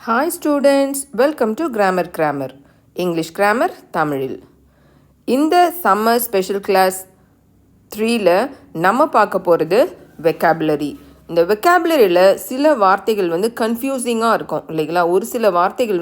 Hi students, welcome to Grammar English Grammar தமிழில். இந்த summer special class 3ல நம்ம பார்க்க போகிறது vocabulary. இந்த vocabularyல சில வார்த்தைகள் கன்ஃபியூசிங்காக இருக்கும் இல்லைங்களா? ஒரு சில வார்த்தைகள்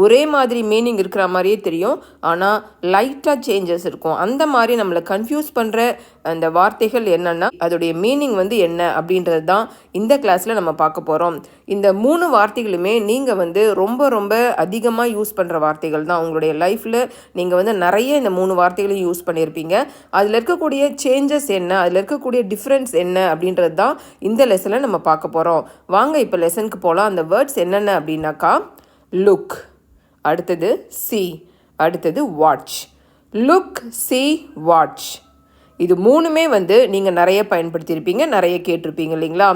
ஒரே மாதிரி மீனிங் இருக்கிற மாதிரியே தெரியும், ஆனால் லைட்டாக சேஞ்சஸ் இருக்கும். அந்த மாதிரி நம்மளை கன்ஃபியூஸ் பண்ணுற அந்த வார்த்தைகள் என்னென்னா அதோடைய மீனிங் என்ன அப்படின்றது தான் இந்த கிளாஸில் நம்ம பார்க்க போகிறோம். இந்த 3 வார்த்தைகளுமே நீங்கள் ரொம்ப ரொம்ப அதிகமாக யூஸ் பண்ணுற வார்த்தைகள் தான். உங்களுடைய லைஃப்பில் நீங்கள் நிறைய இந்த 3 வார்த்தைகளையும் யூஸ் பண்ணியிருப்பீங்க. அதில் இருக்கக்கூடிய சேஞ்சஸ் என்ன, அதில் இருக்கக்கூடிய டிஃப்ரென்ஸ் என்ன அப்படின்றது தான் இந்த லெசனில் நம்ம பார்க்க போகிறோம். வாங்க இப்போ லெசனுக்கு போகலாம். அந்த வேர்ட்ஸ் என்னென்ன அப்படின்னாக்கா லுக், அடுத்தது see, அடுத்தது watch. Look, see, watch. இது மூணுமே நீங்கள் நிறைய பயன்படுத்தியிருப்பீங்க, நிறைய கேட்டிருப்பீங்க இல்லைங்களா?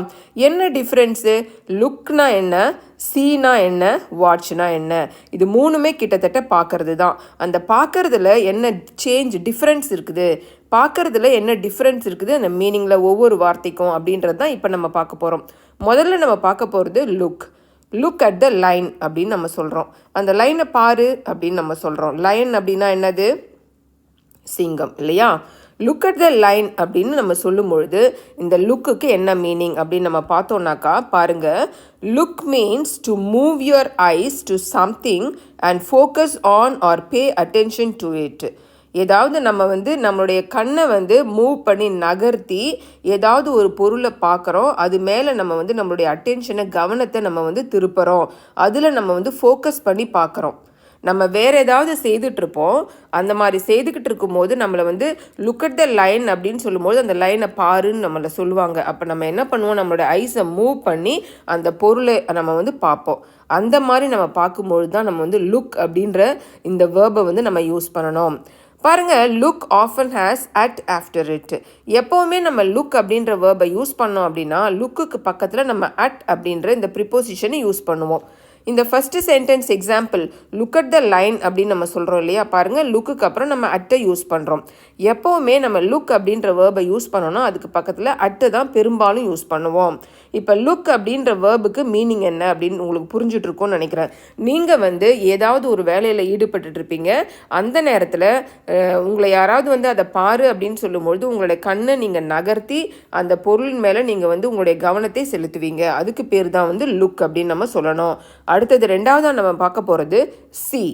என்ன டிஃப்ரென்ஸு? லுக்னா என்ன, சீனா என்ன, வாட்ச்னா என்ன? இது மூணுமே கிட்டத்தட்ட பார்க்கறது தான். அந்த பார்க்கறதுல என்ன சேஞ்ச் டிஃப்ரென்ஸ் இருக்குது, பார்க்கறதுல என்ன டிஃப்ரென்ஸ் இருக்குது அந்த மீனிங்கில் ஒவ்வொரு வார்த்தைக்கும் அப்படின்றது தான் இப்போ நம்ம பார்க்க போகிறோம். முதல்ல நம்ம பார்க்க போகிறது look. Look at the line அப்படின்னு நம்ம சொல்கிறோம். அந்த லைனை பாரு அப்படின்னு நம்ம சொல்கிறோம். லைன் அப்படின்னா என்னது? சிங்கம் இல்லையா? லுக் அட் த லைன் அப்படின்னு நம்ம சொல்லும் பொழுது இந்த லுக்குக்கு என்ன மீனிங் அப்படின்னு நம்ம பார்த்தோம்னாக்கா பாருங்கள். Look means to move your eyes to something and focus on or pay attention to it. ஏதாவது நம்ம நம்மளுடைய கண்ணை மூவ் பண்ணி நகர்த்தி ஏதாவது ஒரு பொருளை பார்க்குறோம், அது மேலே நம்ம நம்மளுடைய அட்டென்ஷனை, கவனத்தை நம்ம திருப்புறோம், அதில் நம்ம ஃபோக்கஸ் பண்ணி பார்க்குறோம். நம்ம வேறு ஏதாவது செய்துட்ருப்போம், அந்த மாதிரி செய்துக்கிட்டு இருக்கும்போது நம்மளை லுக் அட் த லைன் அப்படின்னு சொல்லும்போது அந்த லைனை பாருன்னு நம்மளை சொல்லுவாங்க. அப்போ நம்ம என்ன பண்ணுவோம், நம்மளோட ஐஸை மூவ் பண்ணி அந்த பொருளை நம்ம பார்ப்போம். அந்த மாதிரி நம்ம பார்க்கும்பொழுது தான் நம்ம லுக் அப்படின்ற இந்த வேர்பை நம்ம யூஸ் பண்ணணும். பாருங்கள், look often has at after it. எப்போவுமே நம்ம லுக் அப்படின்ற வேர்பை யூஸ் பண்ணோம் அப்படின்னா லுக்குக்கு பக்கத்தில் நம்ம அட் அப்படின்ற இந்த ப்ரிப்போசிஷனை யூஸ் பண்ணுவோம். இந்த first sentence example look at the line அப்படின்னு நம்ம சொல்கிறோம் இல்லையா? பாருங்கள், லுக்குக்கு அப்புறம் நம்ம அட்டை யூஸ் பண்ணுறோம். எப்போவுமே நம்ம லுக் அப்படின்ற வேர்பை யூஸ் பண்ணோன்னா அதுக்கு பக்கத்தில் அட்டை தான் பெரும்பாலும் யூஸ் பண்ணுவோம். இப்போ லுக் அப்படின்ற வேர்புக்கு மீனிங் என்ன அப்படின்னு உங்களுக்கு புரிஞ்சுட்ருக்கோன்னு நினைக்கிறேன். நீங்கள் ஏதாவது ஒரு வேலையில் ஈடுபட்டுருப்பீங்க. அந்த நேரத்தில் உங்களை யாராவது அதை பாரு அப்படின்னு சொல்லும்பொழுது உங்களுடைய கண்ணை நீங்கள் நகர்த்தி அந்த பொருளின் மேலே நீங்கள் உங்களுடைய கவனத்தை செலுத்துவீங்க. அதுக்கு பேர் தான் லுக் அப்படின்னு நம்ம சொல்லணும். அடுத்தது ரெண்டாவதாக நம்ம பார்க்க போகிறது see.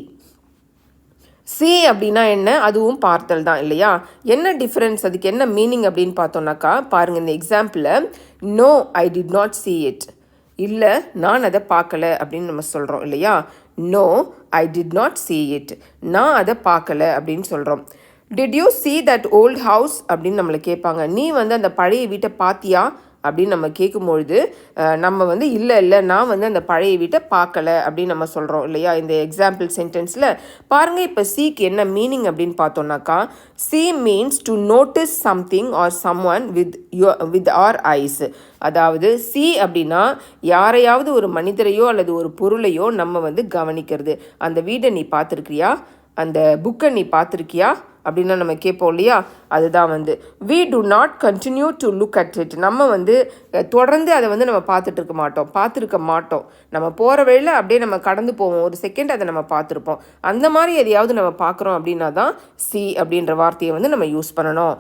see அப்படின்னா என்ன? அதுவும் பார்த்தல் தான் இல்லையா? என்ன டிஃப்ரென்ஸ், அதுக்கு என்ன மீனிங் அப்படின்னு பார்த்தோம்னாக்கா பாருங்கள், இந்த எக்ஸாம்பிளில் no I did not see it. இல்லை, நான் அதை பார்க்கல அப்படின்னு நம்ம சொல்கிறோம் இல்லையா? No I did not see it. நான் அதை பார்க்கல அப்படின்னு சொல்கிறோம். Did you see that old house அப்படின்னு நம்மளை கேட்பாங்க. நீ அந்த பழைய வீட்டை பார்த்தியா அப்படின்னு நம்ம கேட்கும்பொழுது நம்ம இல்லை நான் அந்த பழைய வீட்டை பார்க்கல அப்படின்னு நம்ம சொல்கிறோம் இல்லையா? இந்த எக்ஸாம்பிள் சென்டென்ஸில் பாருங்கள். இப்போ சீக்கு என்ன மீனிங் அப்படின்னு பார்த்தோம்னாக்கா see means to notice something or someone with our eyes. அதாவது see அப்படின்னா யாரையாவது ஒரு மனிதரையோ அல்லது ஒரு பொருளையோ நம்ம கவனிக்கிறது. அந்த வீடை நீ பார்த்துருக்கியா, அந்த புக்கை நீ பார்த்துருக்கியா அப்படின்னா நம்ம கேட்போம் இல்லையா? அதுதான் we do not continue to look at it. நம்ம தொடர்ந்து அதை நம்ம பார்த்துருக்க மாட்டோம். நம்ம போகிற வழியில் அப்படியே நம்ம கடந்து போவோம், ஒரு செகண்ட் அதை நம்ம பார்த்துருப்போம். அந்த மாதிரி எதையாவது நம்ம பார்க்குறோம் அப்படின்னா தான் see அப்படின்ற வார்த்தையை நம்ம யூஸ் பண்ணணும்.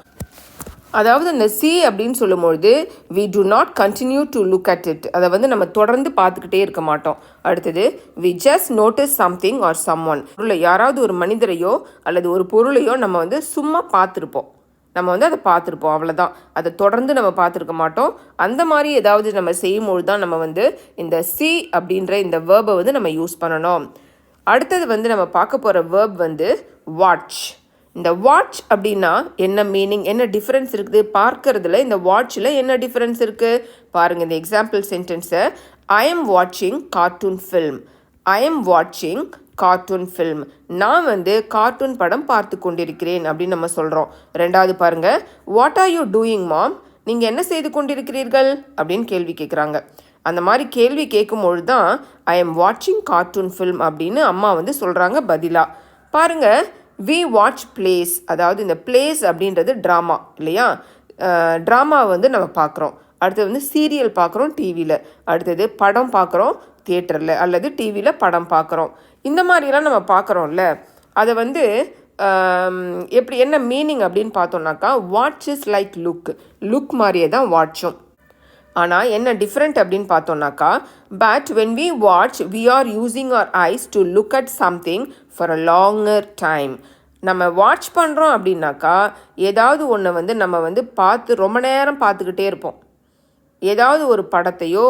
அதாவது அந்த see அப்படின்னு சொல்லும்பொழுது we do not continue to look at it. அதை நம்ம தொடர்ந்து பார்த்துக்கிட்டே இருக்க மாட்டோம். அடுத்தது we just notice something or someone. யாராவது ஒரு மனிதரையோ அல்லது ஒரு பொருளையோ நம்ம சும்மா பார்த்துருப்போம், நம்ம அதை பார்த்துருப்போம், அவ்வளோதான். அதை தொடர்ந்து நம்ம பார்த்துருக்க மாட்டோம். அந்த மாதிரி ஏதாவது நம்ம செய்யும்பொழுது தான் நம்ம இந்த see அப்படின்ற இந்த வேர்பை நம்ம யூஸ் பண்ணணும். அடுத்தது நம்ம பார்க்க போகிற வேர்ப் வாட்ச். இந்த வாட்ச் அப்படின்னா என்ன மீனிங், என்ன டிஃப்ரென்ஸ் இருக்குது பார்க்கறதுல? இந்த வாட்சில் என்ன டிஃப்ரென்ஸ் இருக்குது பாருங்கள். இந்த எக்ஸாம்பிள் சென்டென்ஸை ஐ எம் வாட்சிங் கார்ட்டூன் ஃபில்ம். ஐ எம் வாட்சிங் கார்ட்டூன் ஃபில்ம். நான் கார்ட்டூன் படம் பார்த்து கொண்டிருக்கிறேன் அப்படின்னு நம்ம சொல்கிறோம். ரெண்டாவது பாருங்கள், வாட் ஆர் யூ டூயிங் மாம்? நீங்கள் என்ன செய்து கொண்டிருக்கிறீர்கள் அப்படின்னு கேள்வி கேட்குறாங்க. அந்த மாதிரி கேள்வி கேட்கும்பொழுது தான் ஐ எம் வாட்சிங் கார்ட்டூன் ஃபில்ம் அப்படின்னு அம்மா சொல்கிறாங்க பதிலாக. பாருங்கள், we watch plays. அதாவது இந்த plays அப்படின்றது ட்ராமா இல்லையா? ட்ராமா நம்ம பார்க்குறோம். அடுத்தது சீரியல் பார்க்குறோம் டிவியில். அடுத்தது படம் பார்க்குறோம் தியேட்டரில் அல்லது டிவியில் படம் பார்க்குறோம். இந்த மாதிரிலாம் நம்ம பார்க்குறோம்ல, அதை வந்து எப்படி என்ன மீனிங் அப்படின்னு பார்த்தோம்னாக்கா வாட்ச் இஸ் லைக் லுக் மாதிரியே தான் வாட்சும். ஆனால் என்ன டிஃப்ரெண்ட் அப்படின்னு பார்த்தோம்னாக்கா but when we watch we are using our eyes to look at something for a longer time. நம்ம வாட்ச் பண்ணுறோம் அப்படின்னாக்கா ஏதாவது ஒன்று வந்து நம்ம வந்து பார்த்து ரொம்ப நேரம் பார்த்துக்கிட்டே இருப்போம். ஏதாவது ஒரு படத்தையோ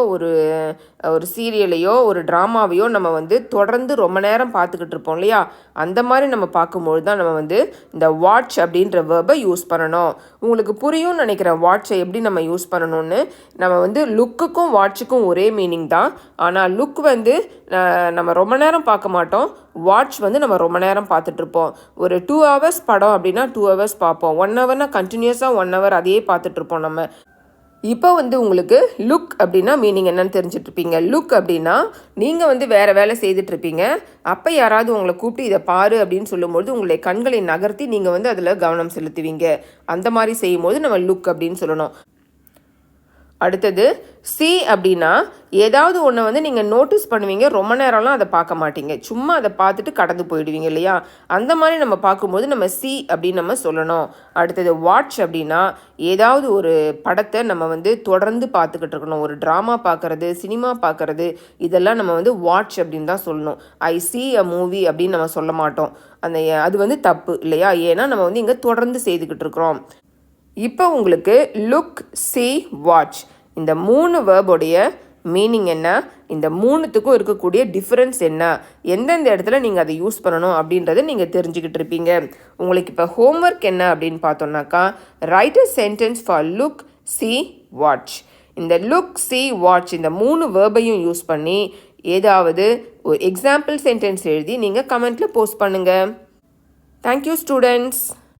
ஒரு சீரியலையோ ஒரு ட்ராமாவையோ நம்ம வந்து தொடர்ந்து ரொம்ப நேரம் பார்த்துக்கிட்டு இருப்போம் இல்லையா? அந்த மாதிரி நம்ம பார்க்கும்பொழுது தான் நம்ம வந்து இந்த வாட்ச் அப்படின்ற வேர்பை யூஸ் பண்ணணும். உங்களுக்கு புரியும்னு நினைக்கிறேன் வாட்சை எப்படி நம்ம யூஸ் பண்ணணும்னு. நம்ம வந்து லுக்குக்கும் வாட்சுக்கும் ஒரே மீனிங் தான். ஆனால் லுக் வந்து நம்ம ரொம்ப நேரம் பார்க்க மாட்டோம். வாட்ச் வந்து நம்ம ரொம்ப நேரம் பார்த்துட்ருப்போம். ஒரு 2 hours படம் அப்படின்னா 2 hours பார்ப்போம். 1 hourனா கண்டினியூஸாக 1 hour அதையே பார்த்துட்ருப்போம் நம்ம. இப்போ வந்து உங்களுக்கு லுக் அப்படின்னா மீனிங் என்னன்னு தெரிஞ்சிட்ருப்பீங்க. லுக் அப்படின்னா நீங்கள் வந்து வேறு வேலை செய்துட்ருப்பீங்க. அப்போ யாராவது உங்களை கூப்பிட்டு இதை பாரு அப்படின்னு சொல்லும்போது உங்களுடைய கண்களை நகர்த்தி நீங்கள் வந்து அதில் கவனம் செலுத்துவீங்க. அந்த மாதிரி செய்யும்போது நம்ம லுக் அப்படின்னு சொல்லணும். அடுத்தது see அப்படின்னா ஏதாவது ஒன்று வந்து நீங்கள் நோட்டீஸ் பண்ணுவீங்க, ரொம்ப நேரம்லாம் அதை பார்க்க மாட்டீங்க, சும்மா அதை பார்த்துட்டு கடந்து போயிடுவீங்க இல்லையா? அந்த மாதிரி நம்ம பார்க்கும்போது நம்ம see அப்படின்னு நம்ம சொல்லணும். அடுத்தது வாட்ச் அப்படின்னா ஏதாவது ஒரு படத்தை நம்ம வந்து தொடர்ந்து பார்த்துக்கிட்டு இருக்கணும். ஒரு ட்ராமா பார்க்குறது, சினிமா பார்க்குறது, இதெல்லாம் நம்ம வந்து வாட்ச் அப்படின்னு தான் சொல்லணும். ஐ see a movie அப்படின்னு நம்ம சொல்ல மாட்டோம். அது வந்து தப்பு இல்லையா? ஏன்னா நம்ம வந்து இங்கே தொடர்ந்து செய்துக்கிட்டு இருக்கிறோம். இப்போ உங்களுக்கு லுக், see, வாட்ச் இந்த 3 வேர்போடைய மீனிங் என்ன, இந்த 3த்துக்கும் இருக்கக்கூடிய டிஃப்ரென்ஸ் என்ன, எந்தெந்த இடத்துல நீங்கள் அதை யூஸ் பண்ணணும் அப்படின்றத நீங்கள் தெரிஞ்சுக்கிட்டு இருப்பீங்க. உங்களுக்கு இப்போ ஹோம்ஒர்க் என்ன அப்படின்னு பார்த்தோம்னாக்கா right a sentence for look, see, watch. இந்த லுக், see, வாட்ச் இந்த 3 வேர்பையும் யூஸ் பண்ணி ஏதாவது ஒரு எக்ஸாம்பிள் சென்டென்ஸ் எழுதி நீங்கள் கமெண்ட்டில் போஸ்ட் பண்ணுங்கள். Thank you students.